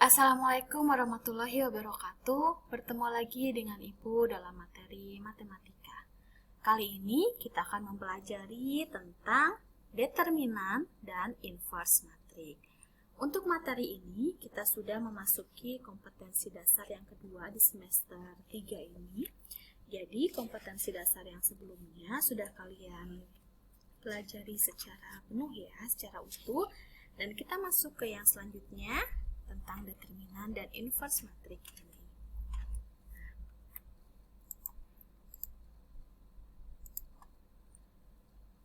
Assalamualaikum warahmatullahi wabarakatuh. Bertemu lagi dengan Ibu dalam materi matematika. Kali ini kita akan mempelajari tentang determinan dan inverse matrik. Untuk materi ini kita sudah memasuki kompetensi dasar yang kedua di semester 3 ini. Jadi kompetensi dasar yang sebelumnya sudah kalian pelajari secara penuh ya, secara utuh. Dan kita masuk ke yang selanjutnya tentang determinan dan inverse matrik ini.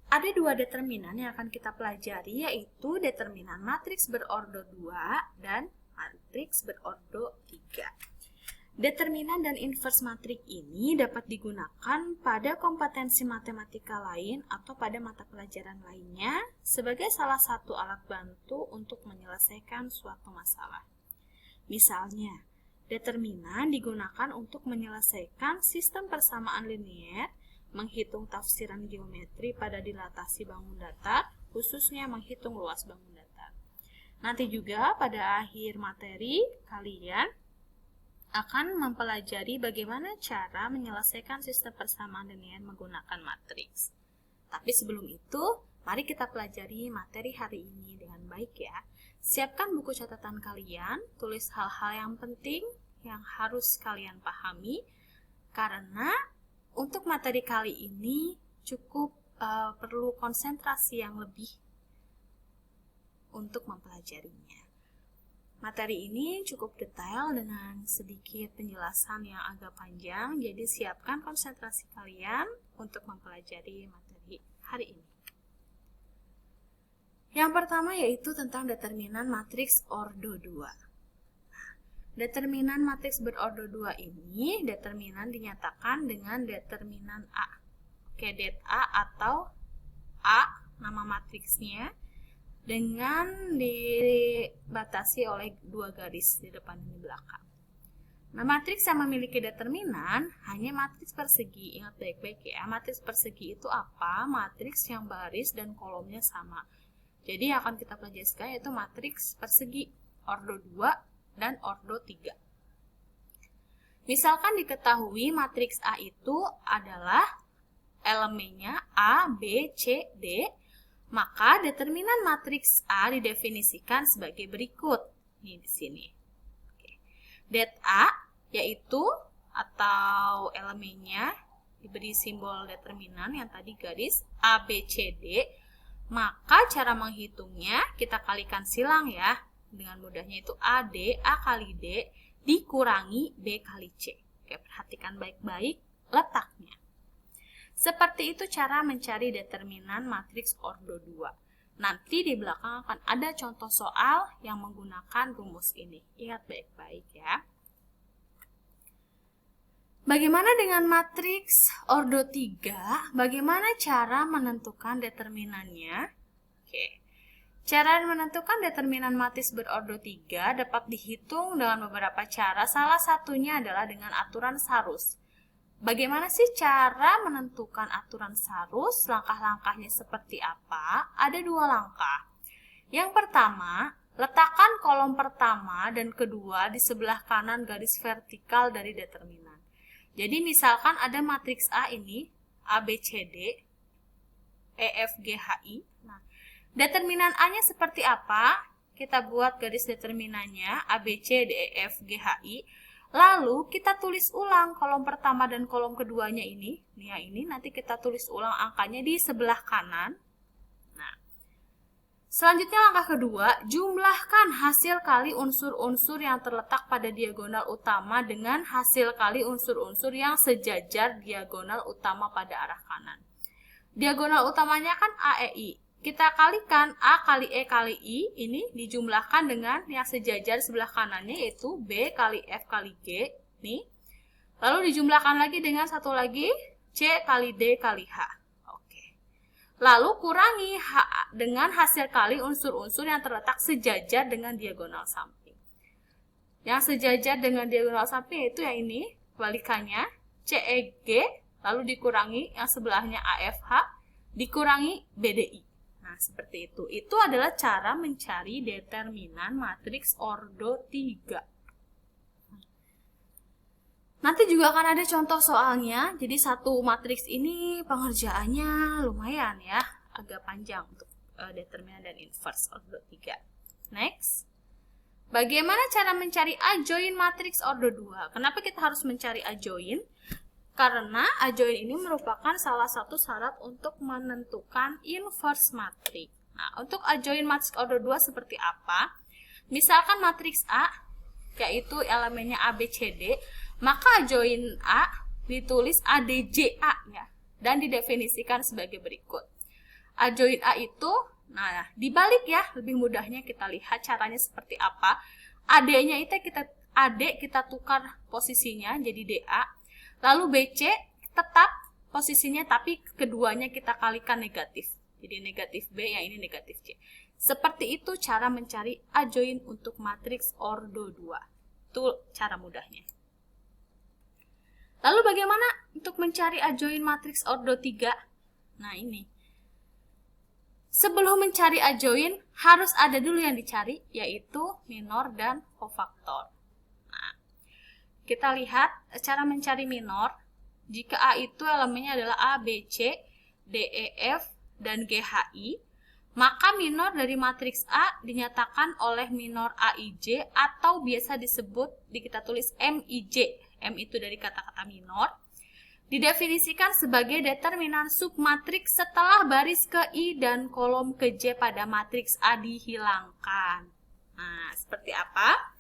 Ada dua determinan yang akan kita pelajari, yaitu determinan matriks berordo 2 dan matriks berordo 3. Determinan dan inverse matrik ini dapat digunakan pada kompetensi matematika lain atau pada mata pelajaran lainnya sebagai salah satu alat bantu untuk menyelesaikan suatu masalah. Misalnya, determinan digunakan untuk menyelesaikan sistem persamaan linier, menghitung tafsiran geometri pada dilatasi bangun datar, khususnya menghitung luas bangun datar. Nanti juga pada akhir materi kalian akan mempelajari bagaimana cara menyelesaikan sistem persamaan linier menggunakan matriks. Tapi sebelum itu, mari kita pelajari materi hari ini dengan baik ya. Siapkan buku catatan kalian, tulis hal-hal yang penting yang harus kalian pahami, karena untuk materi kali ini cukup perlu konsentrasi yang lebih untuk mempelajarinya. Materi ini cukup detail dengan sedikit penjelasan yang agak panjang, jadi siapkan konsentrasi kalian untuk mempelajari materi hari ini. Yang pertama yaitu tentang determinan matriks ordo 2. Determinan matriks berordo 2 ini, determinan dinyatakan dengan determinan A. Oke, det A atau A, nama matriksnya, dengan dibatasi oleh dua garis di depan dan di belakang. Nah, matriks yang memiliki determinan hanya matriks persegi. Ingat baik-baik ya, matriks persegi itu apa? Matriks yang baris dan kolomnya sama. Jadi yang akan kita pelajari sekarang yaitu matriks persegi ordo 2 dan ordo 3. Misalkan diketahui matriks A itu adalah elemennya A, B, C, D, maka determinan matriks A didefinisikan sebagai berikut. Nih di sini. Oke. Det A yaitu atau elemennya diberi simbol determinan yang tadi garis A, B, C, D. Maka cara menghitungnya kita kalikan silang ya. Dengan mudahnya itu AD, A kali D dikurangi B kali C. Oke, perhatikan baik-baik letaknya. Seperti itu cara mencari determinan matriks ordo 2. Nanti di belakang akan ada contoh soal yang menggunakan rumus ini. Ingat baik-baik ya. Bagaimana dengan matriks ordo 3? Bagaimana cara menentukan determinannya? Oke. Cara menentukan determinan matriks berordo 3 dapat dihitung dengan beberapa cara. Salah satunya adalah dengan aturan Sarus. Bagaimana sih cara menentukan aturan Sarus? Langkah-langkahnya seperti apa? Ada dua langkah. Yang pertama, letakkan kolom pertama dan kedua di sebelah kanan garis vertikal dari determinan. Jadi misalkan ada matriks A ini, A, B, C, D, E, F, G, H, I. Nah, determinan A-nya seperti apa? Kita buat garis determinannya, A, B, C, D, E, F, G, H, I. Lalu kita tulis ulang kolom pertama dan kolom keduanya ini. Nih ya, ini nanti kita tulis ulang angkanya di sebelah kanan. Nah, selanjutnya langkah kedua, jumlahkan hasil kali unsur-unsur yang terletak pada diagonal utama dengan hasil kali unsur-unsur yang sejajar diagonal utama pada arah kanan. Diagonal utamanya kan A, E, I. Kita kalikan A kali E kali I, ini dijumlahkan dengan yang sejajar sebelah kanannya yaitu B kali F kali G. Nih. Lalu dijumlahkan lagi dengan satu lagi C kali D kali H. Oke. Lalu kurangi H dengan hasil kali unsur-unsur yang terletak sejajar dengan diagonal samping. Yang sejajar dengan diagonal samping itu yang ini, kebalikannya CEG, lalu dikurangi yang sebelahnya AFH, dikurangi BDI. Nah, seperti itu. Itu adalah cara mencari determinan matriks ordo 3. Nanti juga akan ada contoh soalnya. Jadi satu matriks ini pengerjaannya lumayan ya, agak panjang untuk determinan dan inverse ordo 3. Next. Bagaimana cara mencari adjoint matriks ordo 2? Kenapa kita harus mencari adjoint? Karena adjoint ini merupakan salah satu syarat untuk menentukan inverse matriks. Nah, untuk adjoint matriks ordo 2 seperti apa? Misalkan matriks A, yaitu elemennya A, B, C, D, maka adjoint A ditulis ADJA ya, dan didefinisikan sebagai berikut. Adjoint A itu, nah dibalik ya, lebih mudahnya kita lihat caranya seperti apa. AD-nya itu kita tukar posisinya jadi DA, lalu BC tetap posisinya tapi keduanya kita kalikan negatif. Jadi negatif B, yang ini negatif C. Seperti itu cara mencari adjoint untuk matriks ordo 2. Itu cara mudahnya. Lalu bagaimana untuk mencari adjoint matriks ordo 3? Nah ini. Sebelum mencari adjoint, harus ada dulu yang dicari, yaitu minor dan cofaktor. Nah, kita lihat cara mencari minor. Jika A itu elemennya adalah A, B, C, D, E, F, dan G, H, I, maka minor dari matriks A dinyatakan oleh minor AIJ atau biasa disebut, kita tulis MIJ. M itu dari kata-kata minor. Didefinisikan sebagai determinan submatriks setelah baris ke I dan kolom ke J pada matriks A dihilangkan. Nah, seperti apa?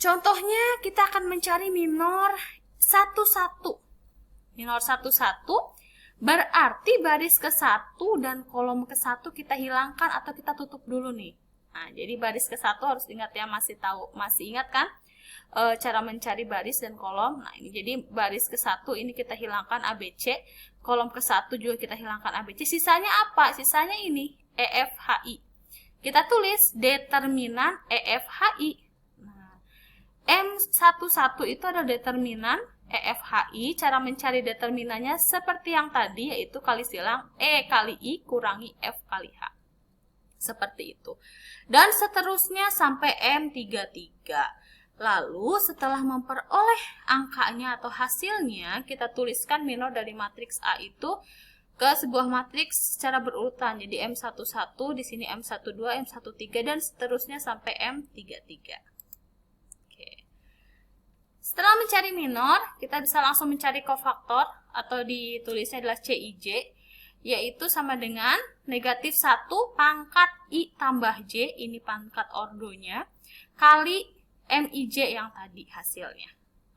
Contohnya kita akan mencari minor 1-1. Minor 1-1 berarti baris ke 1 dan kolom ke 1 kita hilangkan atau kita tutup dulu nih. Nah, jadi baris ke 1 harus ingat ya, masih ingat kan? Cara mencari baris dan kolom. Nah, ini jadi baris ke 1 ini kita hilangkan ABC, kolom ke 1 juga kita hilangkan ABC. Sisanya apa? Sisanya ini EFHI. Kita tulis determinan EFHI. Nah, M11 itu adalah determinan EFHI. Cara mencari determinannya seperti yang tadi, yaitu kali silang E kali I kurangi F kali H. Seperti itu. Dan seterusnya sampai M33. Lalu setelah memperoleh angkanya atau hasilnya, kita tuliskan minor dari matriks A itu ke sebuah matriks secara berurutan. Jadi M11, di sini M12, M13, dan seterusnya sampai M33. Oke. Setelah mencari minor, kita bisa langsung mencari cofaktor atau ditulisnya adalah CIJ, yaitu sama dengan negatif 1 pangkat I tambah J, ini pangkat ordonya, kali MIJ yang tadi hasilnya.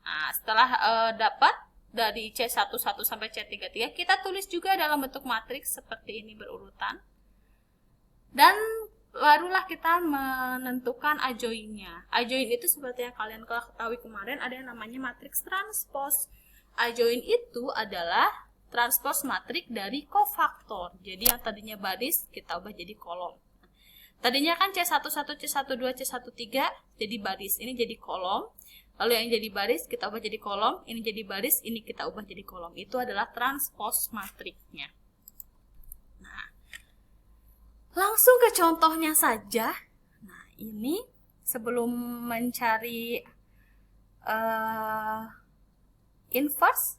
Nah, setelah dapat dari C11 sampai C33, kita tulis juga dalam bentuk matriks seperti ini berurutan. Dan barulah kita menentukan adjoint-nya. Adjoint itu seperti yang kalian ketahui kemarin, ada yang namanya matriks transpose. Adjoint itu adalah transpose matriks dari cofaktor. Jadi yang tadinya baris kita ubah jadi kolom. Tadinya kan C11, C12, C13 jadi baris, ini jadi kolom. Lalu yang jadi baris kita ubah jadi kolom, ini jadi baris, ini kita ubah jadi kolom. Itu adalah transpose matriksnya. Nah, langsung ke contohnya saja. Nah, ini sebelum mencari inverse,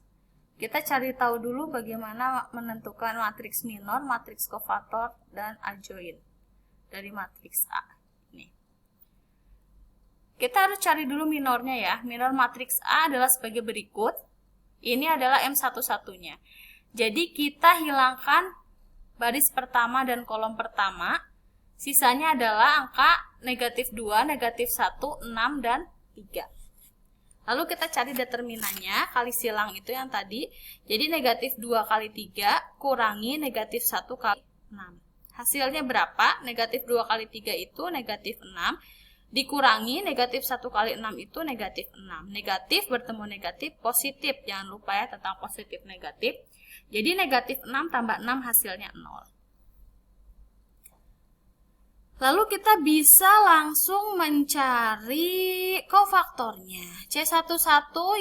kita cari tahu dulu bagaimana menentukan matriks minor, matriks cofaktor, dan adjoint dari matriks A. Nih. Kita harus cari dulu minornya ya. Minor matriks A adalah sebagai berikut. Ini adalah M11-nya. Jadi kita hilangkan baris pertama dan kolom pertama. Sisanya adalah angka negatif 2, negatif 1, 6, dan 3. Lalu kita cari determinannya, kali silang itu yang tadi. Jadi negatif 2 kali 3 kurangi negatif 1 kali 6. Hasilnya berapa? Negatif 2 kali 3 itu negatif 6. Dikurangi negatif 1 kali 6 itu negatif 6. Negatif bertemu negatif, positif. Jangan lupa ya tentang positif negatif. Jadi negatif 6 tambah 6 hasilnya 0. Lalu kita bisa langsung mencari cofaktornya. C11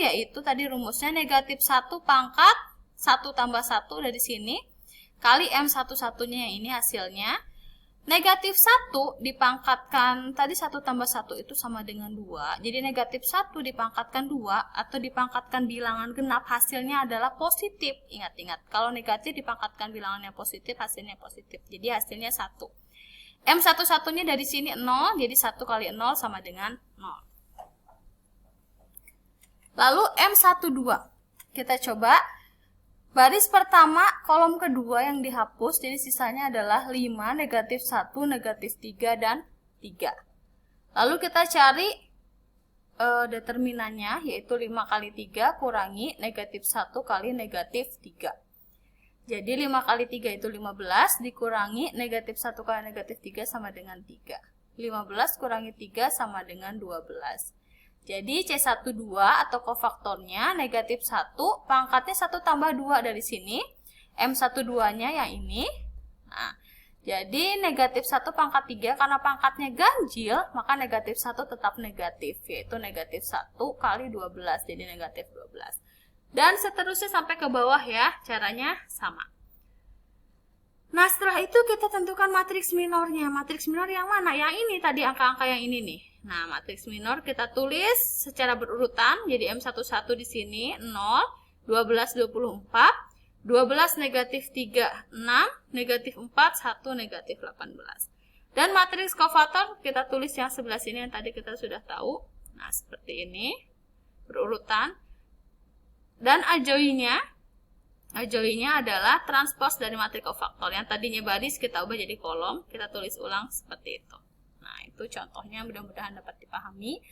yaitu tadi rumusnya negatif 1 pangkat 1 tambah 1 dari sini. kali M1-1-nya yang ini hasilnya. Negatif 1 dipangkatkan, tadi 1 tambah 1 itu sama dengan 2. Jadi negatif 1 dipangkatkan 2 atau dipangkatkan bilangan genap hasilnya adalah positif. Ingat-ingat, kalau negatif dipangkatkan bilangannya positif, hasilnya positif. Jadi hasilnya 1. M1-1-nya dari sini 0, jadi 1 kali 0 sama dengan 0. Lalu M12. Kita coba. Baris pertama, kolom kedua yang dihapus, jadi sisanya adalah 5, negatif 1, negatif 3, dan 3. Lalu kita cari determinannya, yaitu 5 kali 3 kurangi negatif 1 kali negatif 3. Jadi 5 kali 3 itu 15, dikurangi negatif 1 kali negatif 3 sama dengan 3. 15 kurangi 3 sama dengan 12. Jadi C12 atau kofaktornya negatif 1, pangkatnya 1 tambah 2 dari sini. M12-nya yang ini. Nah, jadi negatif 1 pangkat 3, karena pangkatnya ganjil, maka negatif 1 tetap negatif, yaitu negatif 1 kali 12, jadi negatif 12. Dan seterusnya sampai ke bawah ya, caranya sama. Nah, setelah itu kita tentukan matriks minornya. Matriks minor yang mana? Yang ini tadi, angka-angka yang ini nih. Nah, matriks minor kita tulis secara berurutan. Jadi M11 di sini 0, 12, 24, 12 negatif 3, 6, negatif 4, 1, negatif 18. Dan matriks kofaktor kita tulis yang sebelah sini yang tadi kita sudah tahu. Nah, seperti ini. Berurutan. Dan ajoinya adalah transpos dari matriks kofaktor. Yang tadinya baris kita ubah jadi kolom, kita tulis ulang seperti itu. Nah, itu contohnya, mudah-mudahan dapat dipahami.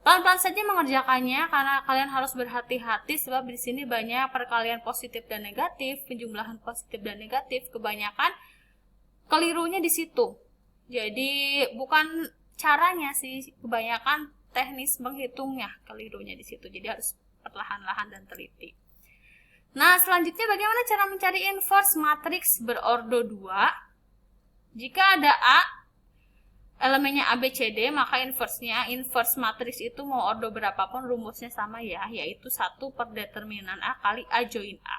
Pelan-pelan saja mengerjakannya karena kalian harus berhati-hati sebab di sini banyak perkalian positif dan negatif, penjumlahan positif dan negatif, kebanyakan kelirunya di situ. Jadi bukan caranya sih, kebanyakan teknis menghitungnya kelirunya di situ. Jadi harus perlahan-lahan dan teliti. Nah, selanjutnya bagaimana cara mencari inverse matriks berordo 2? Jika ada A, elemennya A, B, C, D, maka inverse matriks itu mau ordo berapapun rumusnya sama ya, yaitu 1 per determinan A kali A join A.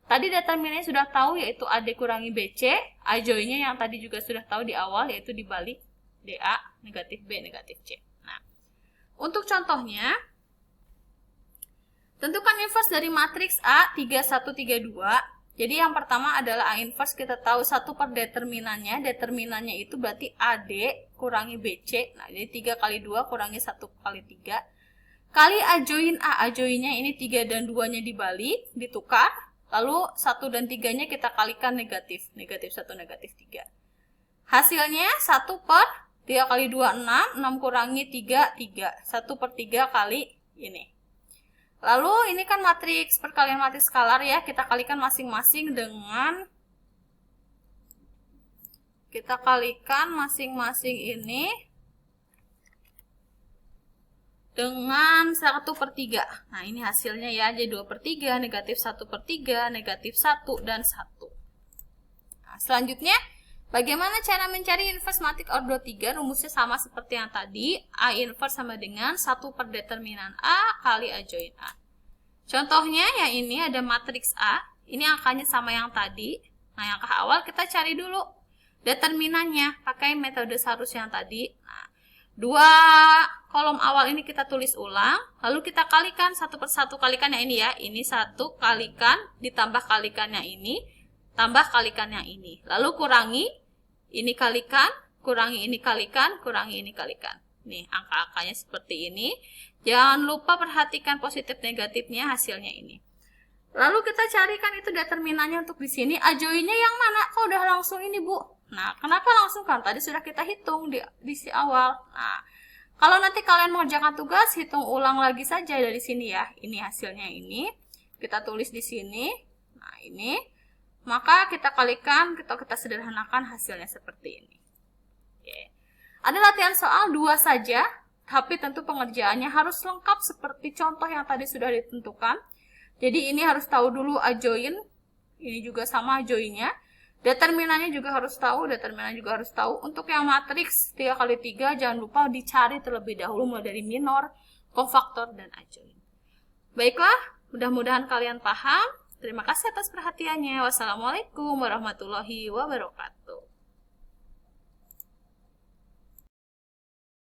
Tadi determinannya sudah tahu, yaitu AD kurangi BC, A joinnya yang tadi juga sudah tahu di awal, yaitu dibalik DA, negatif B, negatif C. Nah, untuk contohnya, tentukan inverse dari matriks A 3132. Jadi yang pertama adalah A inverse, kita tahu 1 per determinannya. Determinannya itu berarti AD kurangi BC. Nah, jadi 3 kali 2 kurangi 1 kali 3. Kali A join A. A joinnya ini 3 dan 2-nya dibalik, ditukar. Lalu 1 dan 3-nya kita kalikan negatif. Negatif 1, negatif 3. Hasilnya 1 per 3 kali 2, 6. 6 kurangi 3, 3. 1 per 3 kali ini. Lalu ini kan matriks perkalian matriks skalar ya, kita kalikan masing-masing dengan ini dengan 1 per 3. Nah, ini hasilnya ya, jadi 2 per 3, negatif 1 per 3, negatif 1, dan 1. Nah, selanjutnya, bagaimana cara mencari inverse matriks ordo 3? Rumusnya sama seperti yang tadi. A inverse sama dengan 1 per determinan A kali A join A. Contohnya yang ini ada matriks A. Ini angkanya sama yang tadi. Nah, yang ke awal kita cari dulu determinannya pakai metode Sarus yang tadi. Nah, 2 kolom awal ini kita tulis ulang. Lalu kita kalikan 1 per 1, kalikan yang ini ya. Ini 1 kalikan ditambah kalikan yang ini, tambah kalikan yang ini. Lalu kurangi. Ini kalikan, kurangi ini kalikan, kurangi ini kalikan. Nih, angka-angkanya seperti ini. Jangan lupa perhatikan positif negatifnya, hasilnya ini. Lalu kita carikan itu determinannya untuk di sini. A join-nya yang mana? Kok udah langsung ini, Bu? Nah, kenapa langsung kan? Tadi sudah kita hitung di si awal. Nah, kalau nanti kalian mengerjakan tugas, hitung ulang lagi saja dari sini ya. Ini hasilnya ini. Kita tulis di sini. Nah, ini. Maka kita kalikan, kita sederhanakan hasilnya seperti ini. Oke. Ada latihan soal 2 saja, tapi tentu pengerjaannya harus lengkap seperti contoh yang tadi sudah ditentukan. Jadi ini harus tahu dulu A join, ini juga sama A join-nya. Determinannya juga harus tahu, determinan juga harus tahu. Untuk yang matriks 3 kali 3, jangan lupa dicari terlebih dahulu mulai dari minor, kofaktor, dan A join. Baiklah, mudah-mudahan kalian paham. Terima kasih atas perhatiannya. Wassalamualaikum warahmatullahi wabarakatuh.